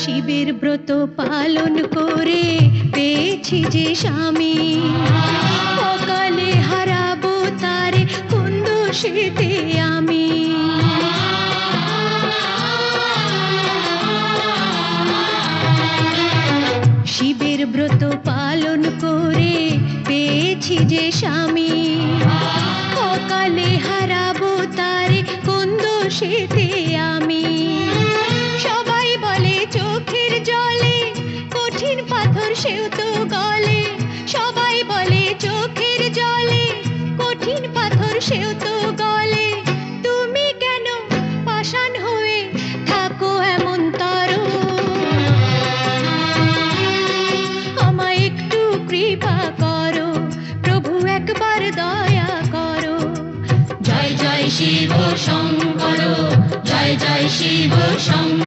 শিবের ব্রত পালন করে পেয়েছি যে স্বামী, অকালে হারাবো তারে কোন দোষেতে আমি। শিবের ব্রত পালন করে পেয়েছি যে স্বামী, অকালে হারাবো তারে কোন দোষেতে আমি। সবাই বলে চোখের জলে কঠিন পাথর সেও তো গলে, সবাই বলে চোখের জলে কঠিন পাথর সেও তো গলে। তুমি কেন পাষাণ হয়ে থাকো এমন তর, আমায় একটু কৃপা করো প্রভু, একবার দয়া করো। জয় জয় শিব শঙ্কর, জয় জয় শিব শঙ্কর।